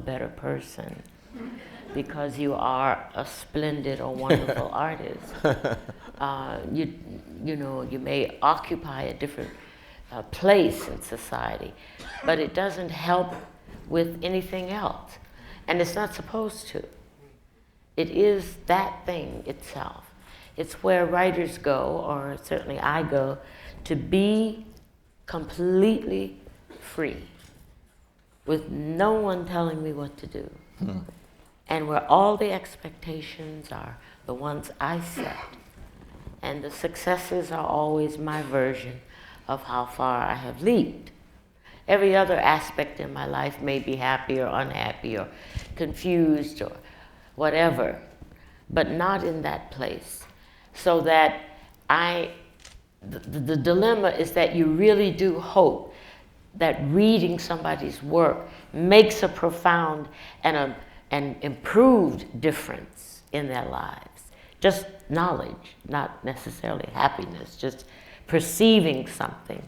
a better person because you are a splendid or wonderful artist. You may occupy a different place in society, but it doesn't help with anything else, and it's not supposed to. It is that thing itself. It's where writers go, or certainly I go, to be completely free, with no one telling me what to do. And where all the expectations are the ones I set. And the successes are always my version of how far I have leaped. Every other aspect in my life may be happy or unhappy or confused or whatever, but not in that place. So that the dilemma is that you really do hope that reading somebody's work makes a profound and an improved difference in their lives. Just knowledge, not necessarily happiness, just perceiving something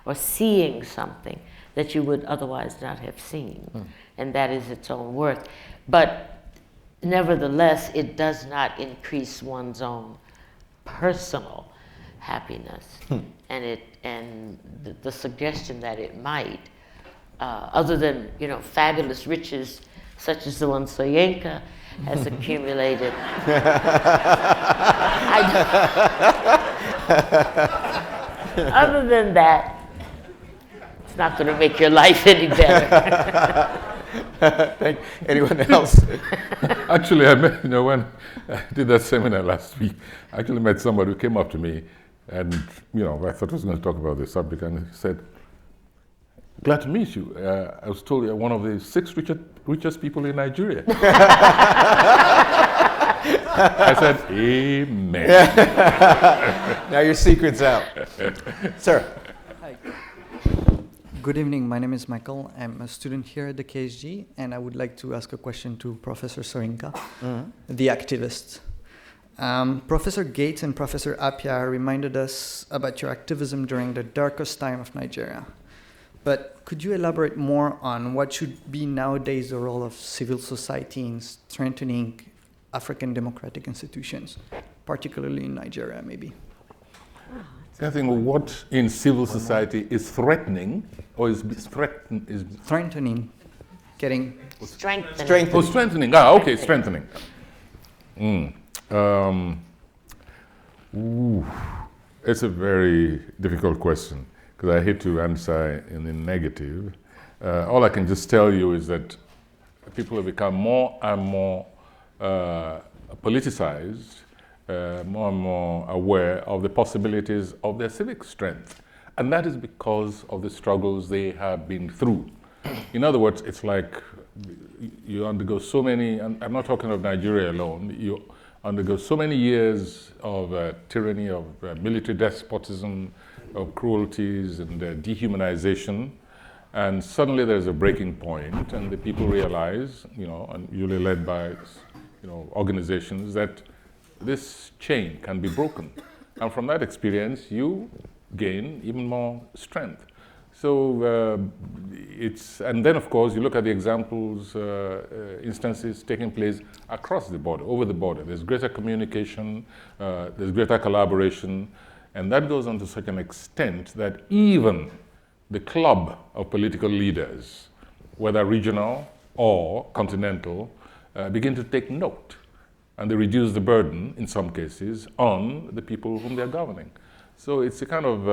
or seeing something that you would otherwise not have seen. And that is its own work. But nevertheless, it does not increase one's own personal happiness. And the suggestion that it might, other than fabulous riches such as the one Soyinka has accumulated. Other than that, it's not going to make your life any better. Anyone else? Actually, I met, when I did that seminar last week, I actually met somebody who came up to me and, I thought I was going to talk about this subject, and he said, "Glad to meet you. I was told you're one of the 6 richest people in Nigeria." I said, "Amen." Now your secret's out. Sir. Hi. Good evening. My name is Michael. I'm a student here at the KSG, and I would like to ask a question to Professor Soyinka, the activist. Professor Gates and Professor Appiah reminded us about your activism during the darkest time of Nigeria. But could you elaborate more on what should be nowadays the role of civil society in strengthening African democratic institutions, particularly in Nigeria, maybe? I think what in civil society is threatening, or is threatened, is Strengthening, getting... Strengthening. Oh, strengthening. Okay, strengthening. It's a very difficult question, because I hate to answer in the negative. All I can just tell you is that people have become more and more politicized, more and more aware of the possibilities of their civic strength. And that is because of the struggles they have been through. In other words, it's like you undergo so many, and I'm not talking of Nigeria alone, you undergo so many years of tyranny, of military despotism, of cruelties and dehumanization, and suddenly there's a breaking point, and the people realize, and usually led by, organizations, that this chain can be broken, and from that experience, you gain even more strength. So and then of course you look at the examples, instances taking place across the border, over the border. There's greater communication, there's greater collaboration, and that goes on to such an extent that even the club of political leaders, whether regional or continental, begin to take note, and they reduce the burden, in some cases, on the people whom they're governing. So it's a kind of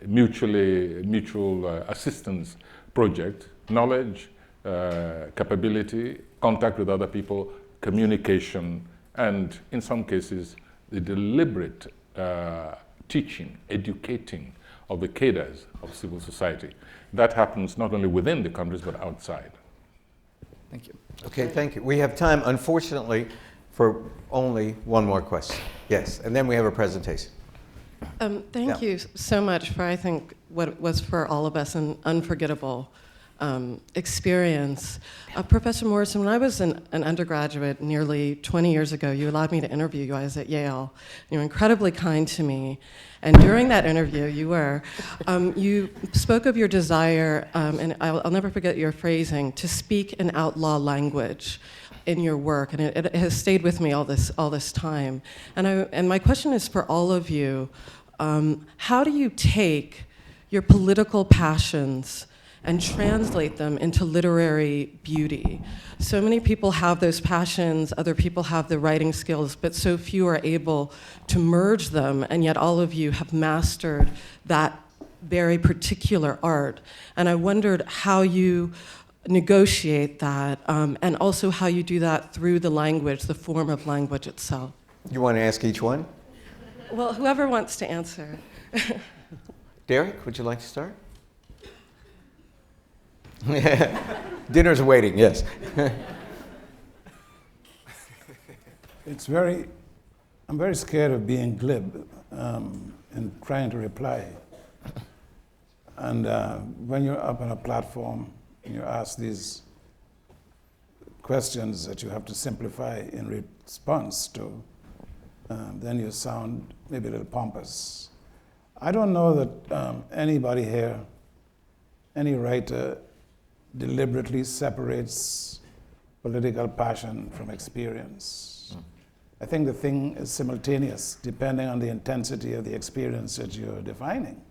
mutual assistance project, knowledge, capability, contact with other people, communication, and in some cases, the deliberate teaching, educating of the cadres of civil society. That happens not only within the countries, but outside. Thank you. Okay, thank you. We have time, unfortunately, for only one more question. Yes, and then we have a presentation. Thank you so much for, I think, what was for all of us an unforgettable experience. Professor Morrison, when I was an undergraduate nearly 20 years ago, you allowed me to interview you. I was at Yale. You were incredibly kind to me. And during that interview, you spoke of your desire, and I'll never forget your phrasing, to speak an outlaw language in your work, and it has stayed with me all this time. And my question is for all of you: how do you take your political passions and translate them into literary beauty? So many people have those passions, other people have the writing skills, but so few are able to merge them, and yet all of you have mastered that very particular art. And I wondered how you negotiate that, and also how you do that through the language, the form of language itself. You want to ask each one? Well, whoever wants to answer. Derek, would you like to start? Dinner's waiting, yes. I'm very scared of being glib and trying to reply. And when you're up on a platform and you ask these questions that you have to simplify in response to, then you sound maybe a little pompous. I don't know that anybody here, any writer, deliberately separates political passion from experience. I think the thing is simultaneous, depending on the intensity of the experience that you're defining.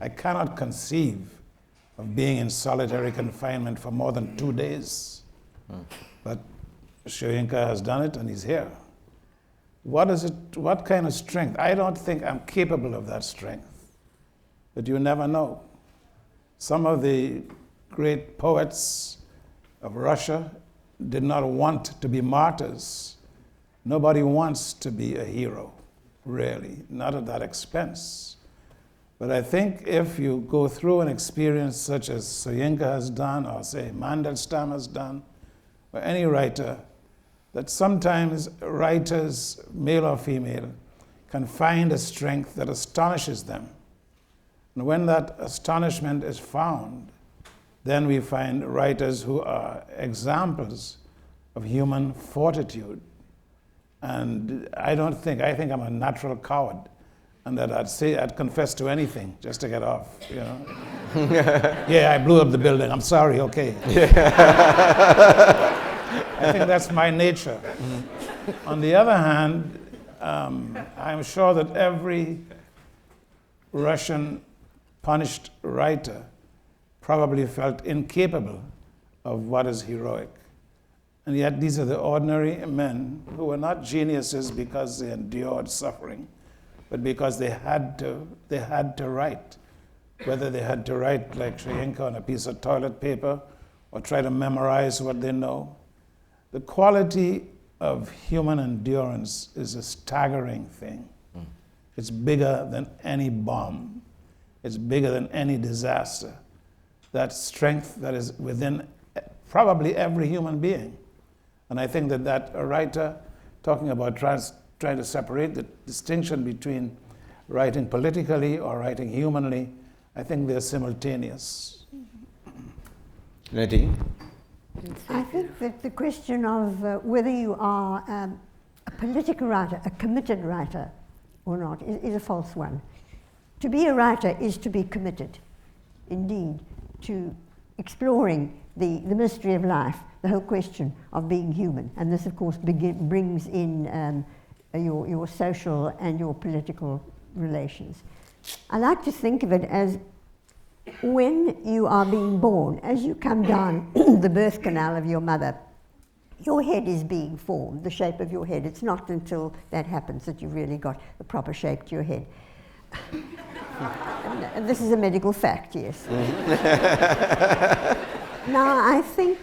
I cannot conceive of being in solitary confinement for more than 2 days. But Soyinka has done it, and he's here. What is it? What kind of strength? I don't think I'm capable of that strength, but you never know. Some of the great poets of Russia did not want to be martyrs. Nobody wants to be a hero, really, not at that expense. But I think if you go through an experience such as Soyinka has done, or say Mandelstam has done, or any writer, that sometimes writers, male or female, can find a strength that astonishes them. And when that astonishment is found, then we find writers who are examples of human fortitude. And I think I'm a natural coward, and that I'd confess to anything just to get off, you know. Yeah, I blew up the building, I'm sorry, okay. I think that's my nature. On the other hand, I'm sure that every Russian punished writer probably felt incapable of what is heroic. And yet these are the ordinary men who were not geniuses because they endured suffering, but because they had to write. Whether they had to write like Soyinka on a piece of toilet paper or try to memorize what they know. The quality of human endurance is a staggering thing. It's bigger than any bomb. It's bigger than any disaster. That strength that is within probably every human being. And I think that a writer talking about trying to separate the distinction between writing politically or writing humanly, I think they're simultaneous. Nadine? I think that the question of whether you are a political writer, a committed writer or not, is a false one. To be a writer is to be committed, indeed, to exploring the mystery of life, the whole question of being human. And this, of course, brings in your social and your political relations. I like to think of it as when you are being born, as you come down the birth canal of your mother, your head is being formed, the shape of your head. It's not until that happens that you've really got the proper shape to your head. And this is a medical fact, yes. Now, I think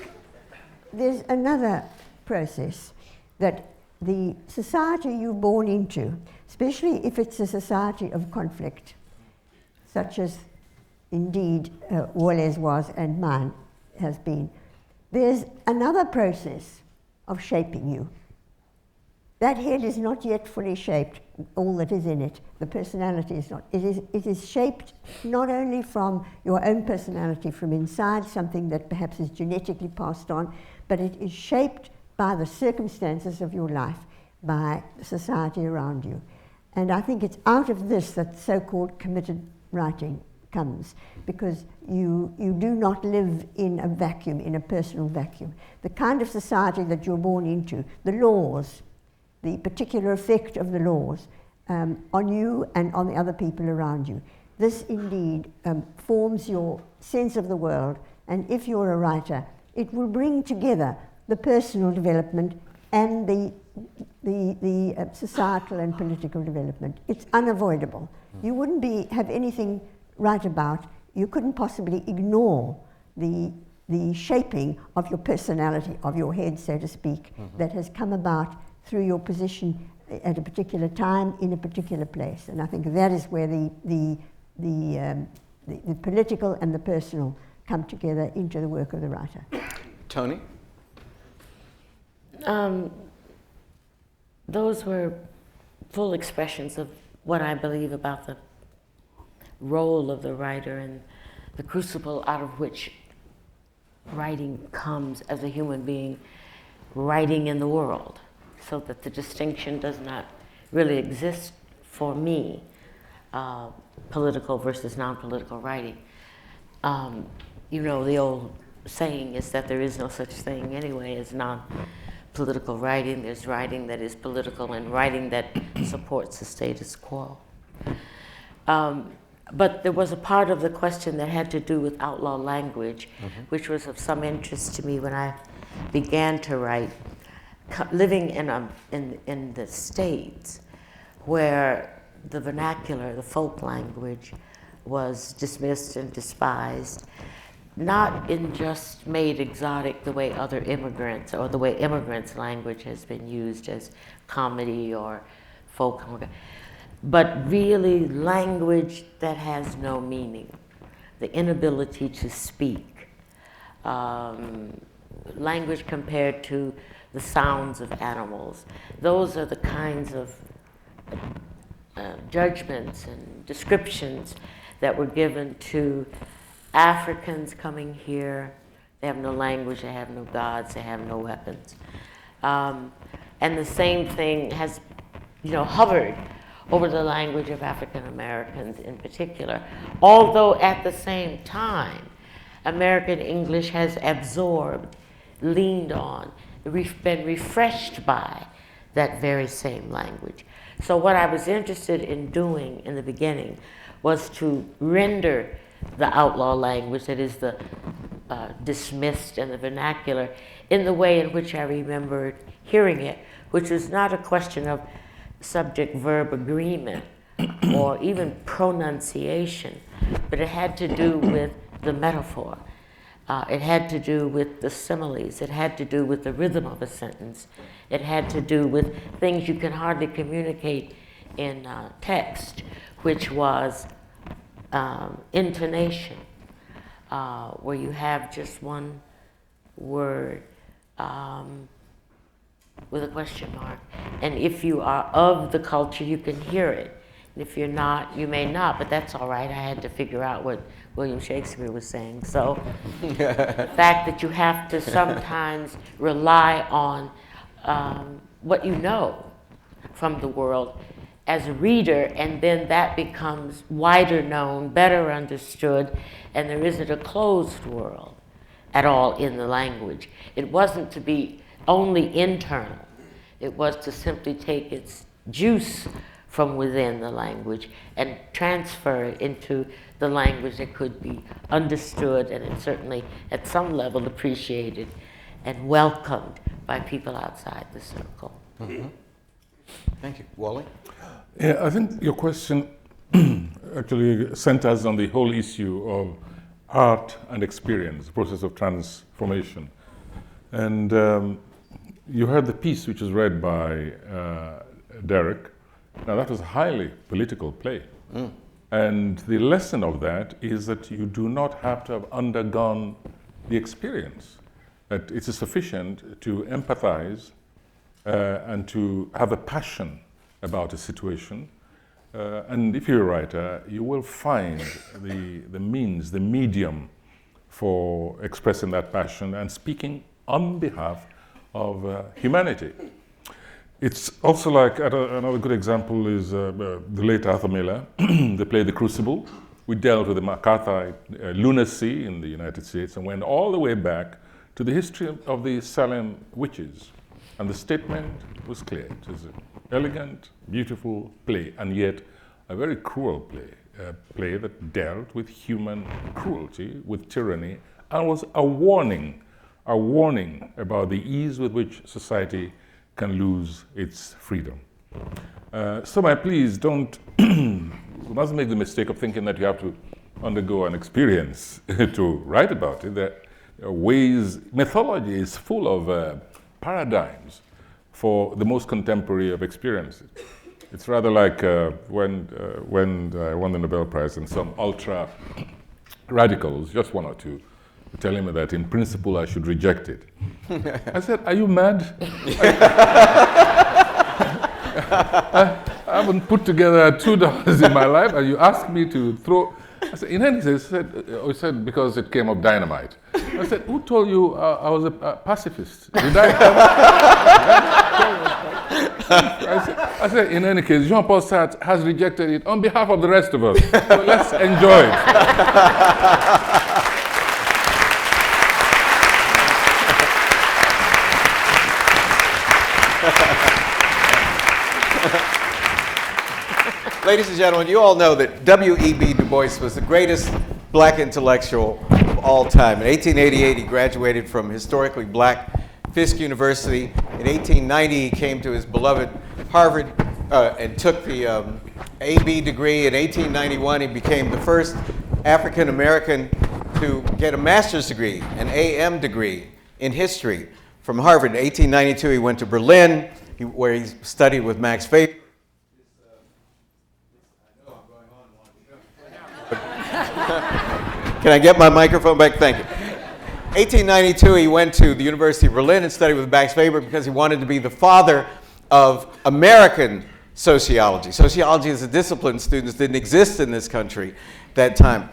there's another process that the society you're born into, especially if it's a society of conflict, such as indeed Wole's was and mine has been, there's another process of shaping you. That head is not yet fully shaped, all that is in it. The personality is not. It is shaped not only from your own personality from inside, something that perhaps is genetically passed on, but it is shaped by the circumstances of your life, by society around you. And I think it's out of this that so-called committed writing comes, because you do not live in a vacuum, in a personal vacuum. The kind of society that you're born into, the laws, the particular effect of the laws on you and on the other people around you. This indeed forms your sense of the world, and if you're a writer, it will bring together the personal development and the societal and political development. It's unavoidable. You wouldn't have anything write about, you couldn't possibly ignore the shaping of your personality, of your head, so to speak, that has come about through your position at a particular time in a particular place. And I think that is where the political and the personal come together into the work of the writer. Tony? Those were full expressions of what I believe about the role of the writer and the crucible out of which writing comes as a human being writing in the world, so that the distinction does not really exist for me, political versus non-political writing. You know, the old saying is that there is no such thing anyway as non-political writing. There's writing that is political and writing that supports the status quo. But there was a part of the question that had to do with outlaw language, which was of some interest to me when I began to write. Living in the States, where the vernacular, the folk language, was dismissed and despised, not in just made exotic the way other immigrants, or the way immigrants' language has been used as comedy or folk, but really language that has no meaning, the inability to speak, language compared to the sounds of animals. Those are the kinds of judgments and descriptions that were given to Africans coming here. They have no language, they have no gods, they have no weapons. And the same thing has, hovered over the language of African Americans in particular, although at the same time, American English has absorbed, leaned on, been refreshed by that very same language. So what I was interested in doing in the beginning was to render the outlaw language, that is the dismissed and the vernacular, in the way in which I remembered hearing it, which was not a question of subject-verb agreement or even pronunciation, but it had to do with the metaphor. It had to do with the similes. It had to do with the rhythm of a sentence. It had to do with things you can hardly communicate in text, which was intonation, where you have just one word with a question mark. And if you are of the culture, you can hear it. And if you're not, you may not, but that's all right. I had to figure out what William Shakespeare was saying. So the fact that you have to sometimes rely on what you know from the world as a reader, and then that becomes wider known, better understood, and there isn't a closed world at all in the language. It wasn't to be only internal. It was to simply take its juice from within the language and transfer it into the language that could be understood and it certainly at some level appreciated and welcomed by people outside the circle. Thank you. Wole? Yeah, I think your question actually centers on the whole issue of art and experience, the process of transformation. And you heard the piece which was read by Derek. Now that was a highly political play. And the lesson of that is that you do not have to have undergone the experience. That it is sufficient to empathize and to have a passion about a situation. And if you're a writer, you will find the means, the medium for expressing that passion and speaking on behalf of humanity. It's also like, another good example is the late Arthur Miller, the play The Crucible. We dealt with the MacArthur lunacy in the United States and went all the way back to the history of the Salem witches. And the statement was clear. It was an elegant, beautiful play, and yet a very cruel play. A play that dealt with human cruelty, with tyranny, and was a warning about the ease with which society can lose its freedom. So my please don't, you mustn't make the mistake of thinking that you have to undergo an experience to write about it. There are ways, mythology is full of paradigms for the most contemporary of experiences. It's rather like when I won the Nobel Prize and some ultra radicals, just one or two, were telling me that in principle I should reject it. I said, are you mad? I haven't put together $2 in my life and you ask me to throw. I said, in any case, he said because it came up dynamite. I said, who told you I was a pacifist? Did I said, in any case, Jean-Paul Sartre has rejected it on behalf of the rest of us. So let's enjoy it. Ladies and gentlemen, you all know that W.E.B. Du Bois was the greatest black intellectual of all time. In 1888, he graduated from historically black Fisk University. In 1890, he came to his beloved Harvard and took the A.B. degree. In 1891, he became the first African American to get a master's degree, an A.M. degree in history from Harvard. In 1892, he went to Berlin, where he studied with Max Weber. Can I get my microphone back? Thank you. 1892, he went to the University of Berlin and studied with Max Weber because he wanted to be the father of American sociology. Sociology as a discipline, students, didn't exist in this country at that time.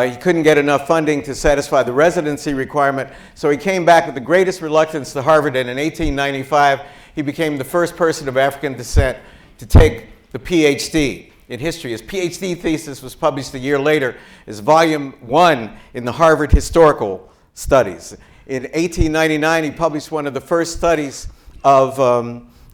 He couldn't get enough funding to satisfy the residency requirement, so he came back with the greatest reluctance to Harvard, and in 1895, he became the first person of African descent to take the PhD in history. His PhD thesis was published a year later as Volume 1 in the Harvard Historical Studies. In 1899, he published one of the first studies of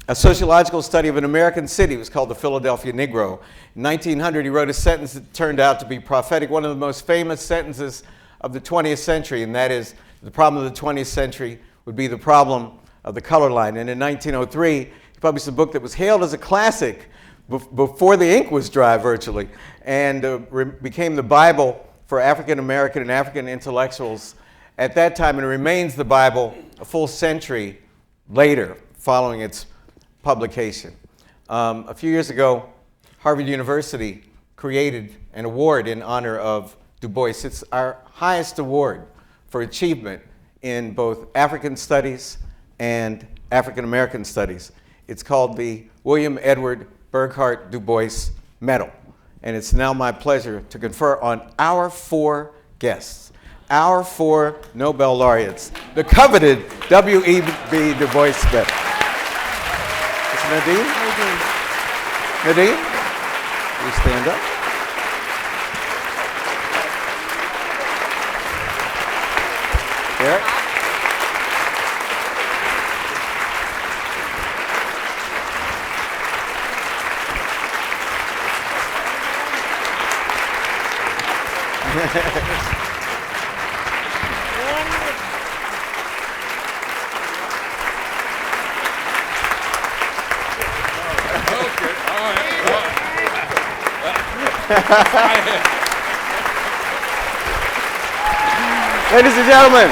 a sociological study of an American city. It was called the Philadelphia Negro. In 1900, he wrote a sentence that turned out to be prophetic, one of the most famous sentences of the 20th century, and that is, the problem of the 20th century would be the problem of the color line. And in 1903, he published a book that was hailed as a classic before the ink was dry, virtually, and became the Bible for African American and African intellectuals at that time, and it remains the Bible a full century later, following its publication. A few years ago, Harvard University created an award in honor of Du Bois. It's our highest award for achievement in both African studies and African American studies. It's called the William Edward Burghardt Du Bois Medal. And it's now my pleasure to confer on our 4 guests, our 4 Nobel laureates, the coveted W.E.B. Du Bois Medal. It's Nadine? Nadine? Will you stand up? Eric? Ladies and gentlemen,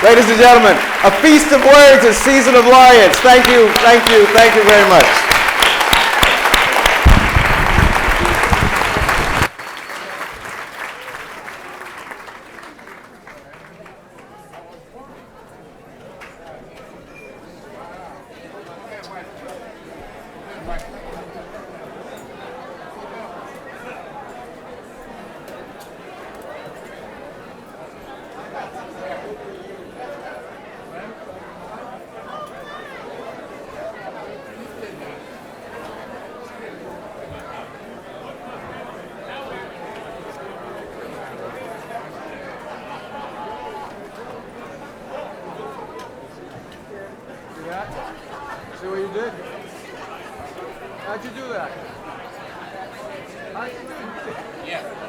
ladies and gentlemen, a feast of words, a season of laureates. Thank you, thank you, thank you very much. what you did? How'd you do that? How'd you do it? Yeah.